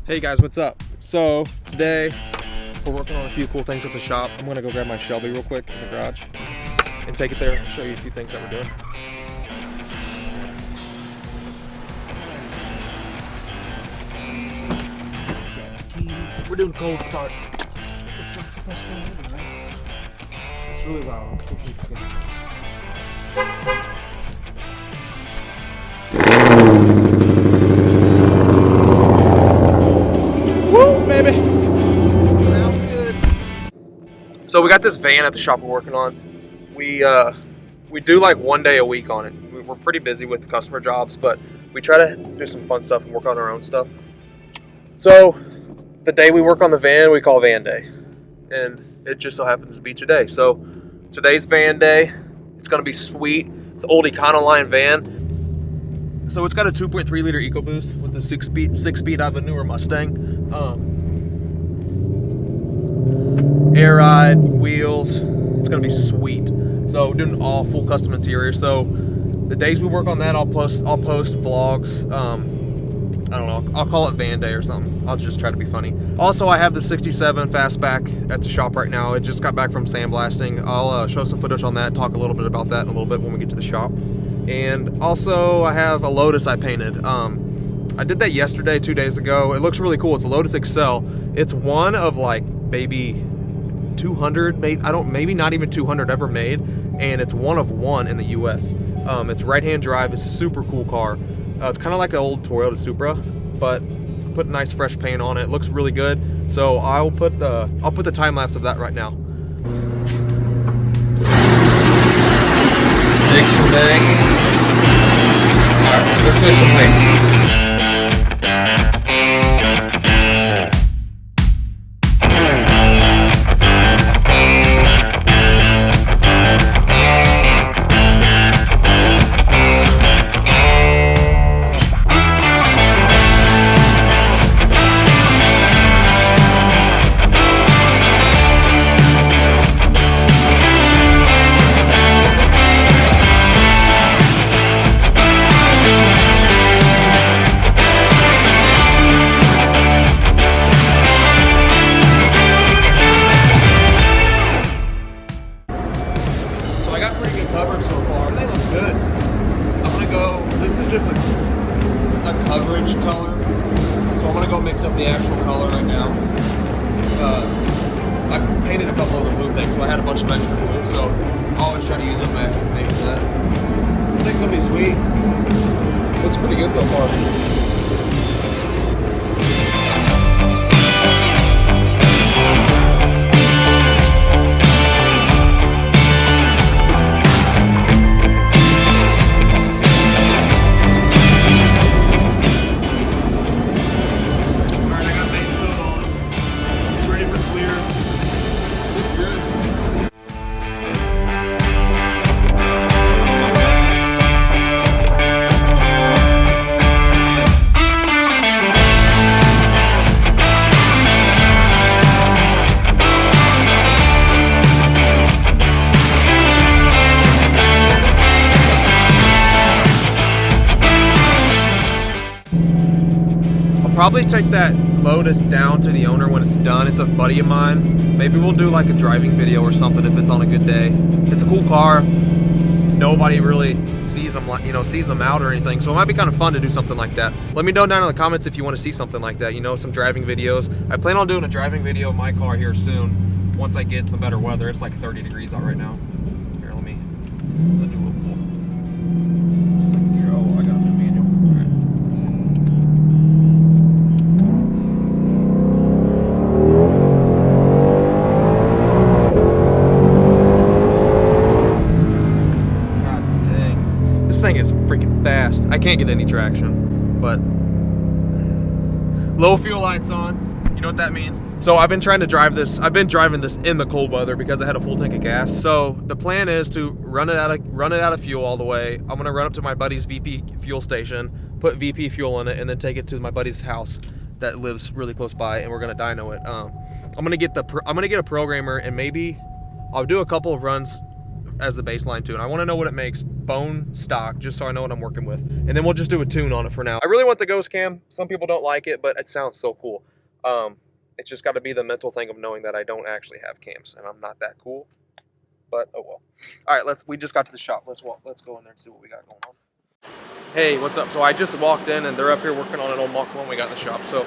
Hey guys, what's up? So today we're working on a few cool things at the shop. I'm gonna go grab my Shelby real quick in the garage and take it there and show you a few things that we're doing. We're doing cold start. It's like the best thing ever, right? It's really loud. Woo, baby! Sounds good. So we got this van at the shop we're working on. We do like 1 day a week on it. We're pretty busy with customer jobs, but we try to do some fun stuff and work on our own stuff. So the day we work on the van, we call Vanday, and it just so happens to be today. So today's van day. It's gonna be sweet. It's an old Econoline van. So it's got a 2.3 liter Ecoboost with the six speed out of a newer Mustang. Air ride, wheels. It's gonna be sweet. So doing all full custom interior. So the days we work on that, I'll post vlogs. I don't know, I'll call it Vanday or something. I'll just try to be funny. Also, I have the 67 fastback at the shop right now. It just got back from sandblasting. I'll show some footage on that, talk a little bit about that in a little bit when we get to the shop. And also, I have a Lotus I painted. I did that yesterday, 2 days ago. It looks really cool. It's a Lotus Excel. It's one of like maybe 200, maybe not even 200 ever made, and it's one of one in the US. It's right-hand drive. It's a super cool car. It's kind of like an old Toyota Supra, but put nice fresh paint on it. It looks really good. So I'll put the time lapse of that right now. Dixon bag. All right, let's make some paint. Just a coverage color, so I'm gonna go mix up the actual color right now. I painted a couple of the blue things, so I had a bunch of extra blue, so I always try to use up my extra paint for that. I think it's gonna be sweet. Looks pretty good so far. Probably take that Lotus down to the owner when it's done. It's a buddy of mine. Maybe we'll do like a driving video or something if it's on a good day. It's a cool car. Nobody really sees them out or anything, so it might be kind of fun to do something like that. Let me know down in the comments if you want to see something like that. Some driving videos. I plan on doing a driving video of my car here soon once I get some better weather. It's like 30 degrees out right now. Here, let me do a little pull. Second gear. Oh, I got a new manual. All right. Thing is freaking fast. I can't get any traction, but low fuel lights on. You know what that means? So I've been trying to drive this. I've been driving this in the cold weather because I had a full tank of gas. So the plan is to run it out of fuel all the way. I'm gonna run up to my buddy's VP fuel station, put VP fuel in it, and then take it to my buddy's house that lives really close by, and we're gonna dyno it. I'm gonna get a programmer, and maybe I'll do a couple of runs as the baseline tune. I want to know what it makes bone stock, just so I know what I'm working with. And then we'll just do a tune on it for now. I really want the ghost cam. Some people don't like it, but it sounds so cool. It's just got to be the mental thing of knowing that I don't actually have cams and I'm not that cool. But oh well. All right, we just got to the shop. Let's go in there and see what we got going on. Hey, what's up? So I just walked in and they're up here working on an old Mach 1 we got in the shop. So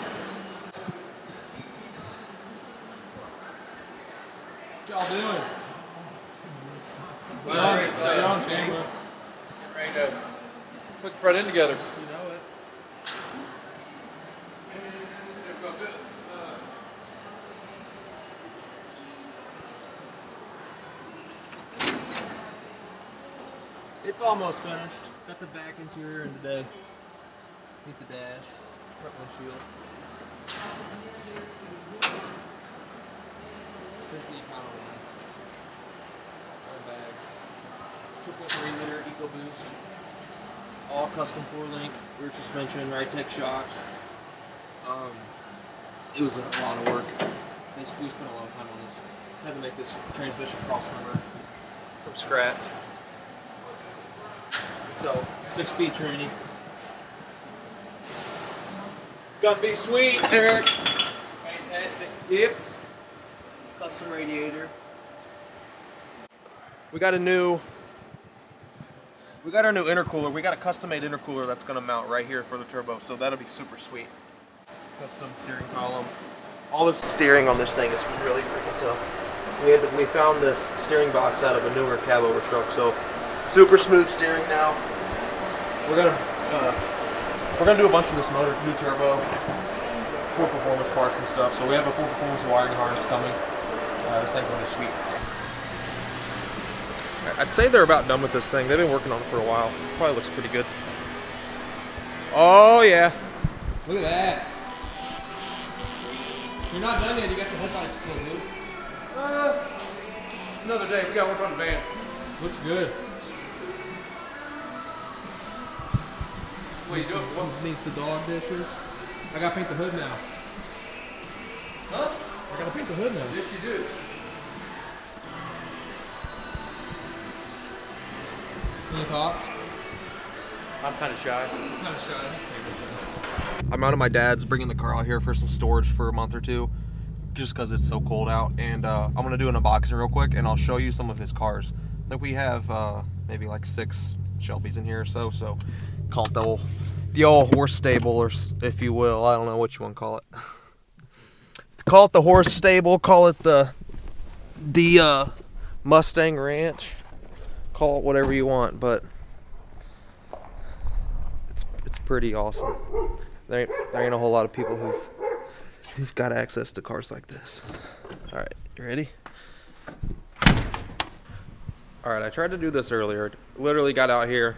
what y'all doing? Getting ready to put the front end together. You know it. It's almost finished. Got the back interior in today. Hit the dash, front windshield. Here's the Econoline. All bags. 2.3 liter Ecoboost. All custom 4-link rear suspension, Ride-Tech shocks. It was a lot of work. We spent a lot of time on this. Had to make this transmission crossmember from scratch. So, 6-speed Trinity. Gonna be sweet, Eric. Fantastic. Yep. Custom radiator. we got our new intercooler. We got a custom-made intercooler that's gonna mount right here for the turbo, so that'll be super sweet. Custom steering column. All the steering on this thing is really freaking tough. We found this steering box out of a newer cab over truck, so super smooth steering now. We're gonna do a bunch of this motor, new turbo, full performance parts and stuff. So we have a full performance wiring harness coming. This thing's gonna be sweet. I'd say they're about done with this thing. They've been working on it for a while. Probably looks pretty good. Oh yeah. Look at that. You're not done yet. You got the headlights still, dude. Another day. We got work on the van. Looks good. What are you doing? What? Underneath the dog dishes. I gotta paint the hood now. Huh? I gotta paint the hood now. Yes, you do. Any thoughts? I'm kind of shy. Kind of shy. I'm out of my dad's, bringing the car out here for some storage for a month or two, just because it's so cold out. And I'm gonna do an unboxing real quick, and I'll show you some of his cars. I think we have maybe like 6 Shelbys in here or so. So call it the old horse stable, or if you will. I don't know what you want to call it. Call it the horse stable. Call it the Mustang Ranch. Call it whatever you want, but it's pretty awesome. There ain't a whole lot of people who've got access to cars like this. All right, you ready? All right, I tried to do this earlier. Literally got out here,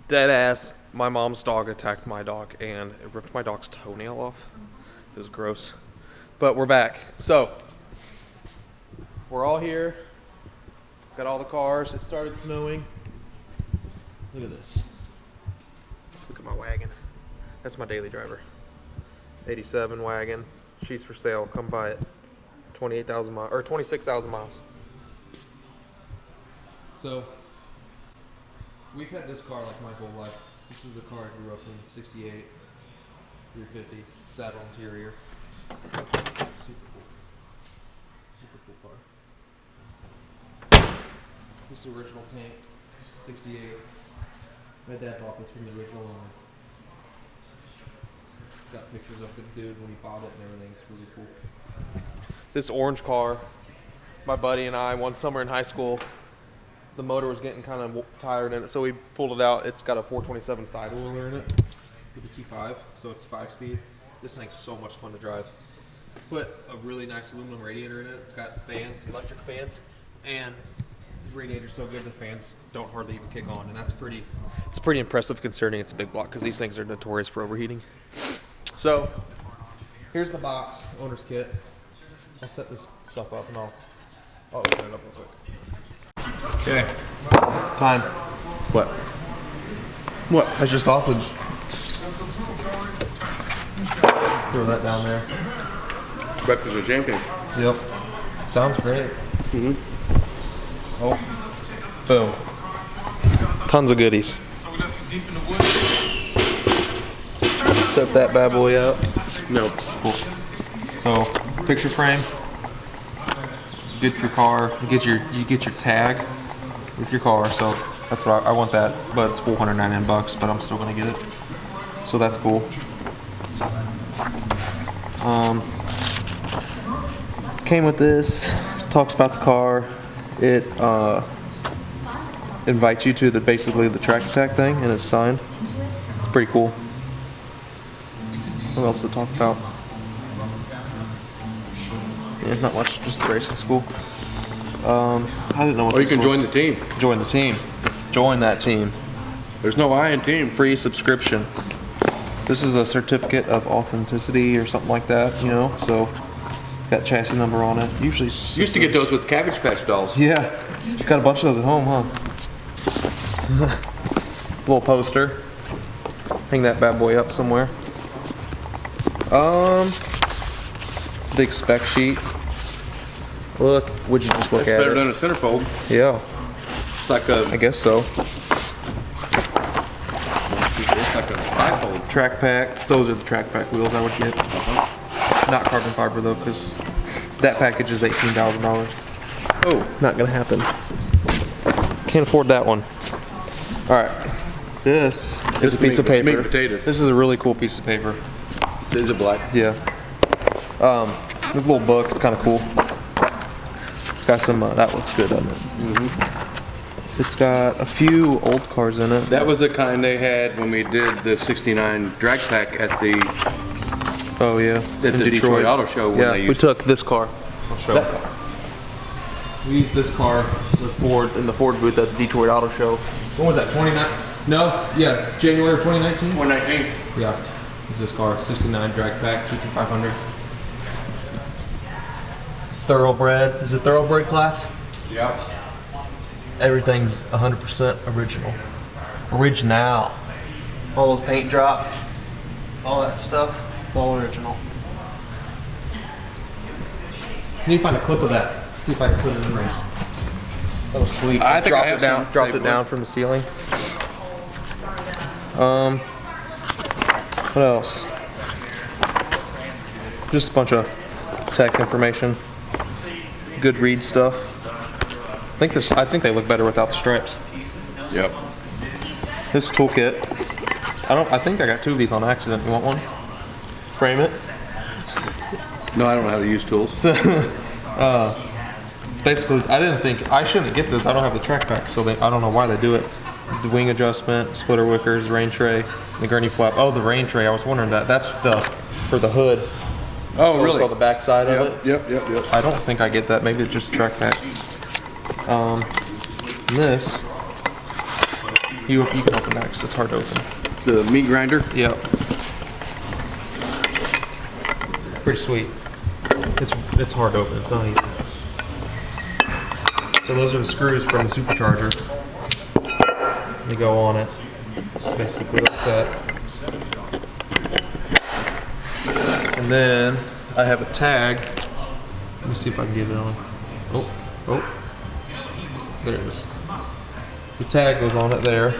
dead ass. My mom's dog attacked my dog and it ripped my dog's toenail off. It was gross. But we're back. So we're all here. Got all the cars. It started snowing. Look at this. Look at my wagon. That's my daily driver. 87 wagon. She's for sale. Come buy it. 28,000 miles or 26,000 miles. So, we've had this car like my whole life. This is the car I grew up in, 68, 350, saddle interior. Super cool. Super cool car. This is original paint, 68. My dad bought this from the original owner. Got pictures of the dude when he bought it and everything. It's really cool. This orange car, my buddy and I, one summer in high school, the motor was getting kind of tired in it, so we pulled it out. It's got a 427 sidewheeler in it with a T5, so it's 5-speed. This thing's so much fun to drive. Put a really nice aluminum radiator in it. It's got fans, electric fans, and the radiator's so good the fans don't hardly even kick on, and it's pretty impressive considering it's a big block, because these things are notorious for overheating. So here's the box, owner's kit. I'll set this stuff up and I'll open it up real quick. Okay, it's time. What? What? That's your sausage. Throw that down there. Breakfast of champions. Yep. Sounds great. Mm-hmm. Oh. Boom. Tons of goodies. So we left you deep in the woods. Set that bad boy up. No. Cool. So, picture frame. Good for your car. You get your tag with your car. So that's what I want that. But it's $499, but I'm still gonna get it. So that's cool. Came with this. Talks about the car. It invites you to basically the track attack thing, and it's signed. It's pretty cool. What else to talk about? Yeah, not much. Just the racing school. I didn't know what. Or you can join the team. Join the team. Join that team. There's no I in team. Free subscription. This is a certificate of authenticity or something like that, you know. So got chassis number on it. Usually Used to get those with Cabbage Patch dolls. Yeah, got a bunch of those at home, huh? Little poster. Hang that bad boy up somewhere. It's a big spec sheet. Look, would you just look It's at better it? than a centerfold. Yeah, It's like a I guess so. bifold. Track pack. Those are the track pack wheels I would get. Not carbon fiber though, because that package is $18,000. Oh, Not gonna happen. Can't afford that one. All right. This is a piece of paper. Meat potatoes. This is a really cool piece of paper. Is it black? Yeah. This little book. It's kind of cool. It's got some. That looks good, doesn't it? Mm-hmm. It's got a few old cars in it. That was the kind they had when we did the '69 drag pack at the Oh yeah. at the Detroit Auto Show. When Yeah, they we used took this car. I'll show that. you. We used this car with Ford in the Ford booth at the Detroit Auto Show. When was that? 29? No, yeah, January of 2019. 119. Yeah, it's this car, 69 drag pack, GT500. Thoroughbred. Is it thoroughbred class? Yep. Everything's 100% original. Original. All those paint drops, all that stuff, it's all original. I need to find a clip of that. See if I can put it in this. That was sweet. I think I have some Dropped saved it down one. from the ceiling. What else? Just a bunch of tech information. Good read stuff. I think they look better without the stripes. Yep. This toolkit. I think I got two of these on accident. You want one? Frame it. No, I don't know how to use tools. Basically, I shouldn't get this. I don't have the track pack, so I don't know why they do it. The wing adjustment, splitter wickers, rain tray, the gurney flap. Oh, the rain tray. I was wondering that. That's for the hood. Oh, It's really? on the back side of it. Yep. I don't think I get that. Maybe it's just a track pack. This, you can open that because it's hard to open. The meat grinder. Yep. Pretty sweet. It's hard to open. It's not easy. So those are the screws from the supercharger. They go on it. Basically like that. And then I have a tag. Let me see if I can get it on. Oh. There it is. The tag goes on it there.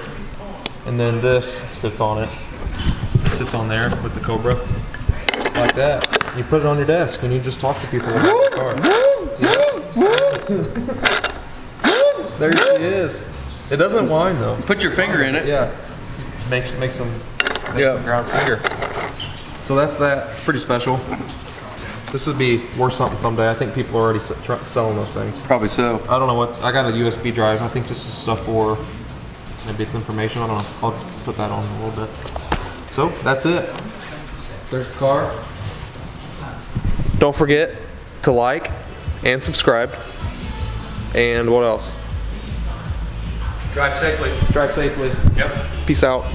And then this sits on it. It sits on there with the Cobra. Like that. You put it on your desk and you just talk to people about the car. There she is. It doesn't whine though. Put your finger in it. Yeah. Make some ground finger. So that's that. It's pretty special. This would be worth something someday. I think people are already selling those things. Probably so. I don't know what. I got a USB drive. I think this is stuff for. Maybe it's information. I don't know. I'll put that on in a little bit. So that's it. There's the car. Don't forget to like and subscribe. And what else? Drive safely. Drive safely. Yep. Peace out.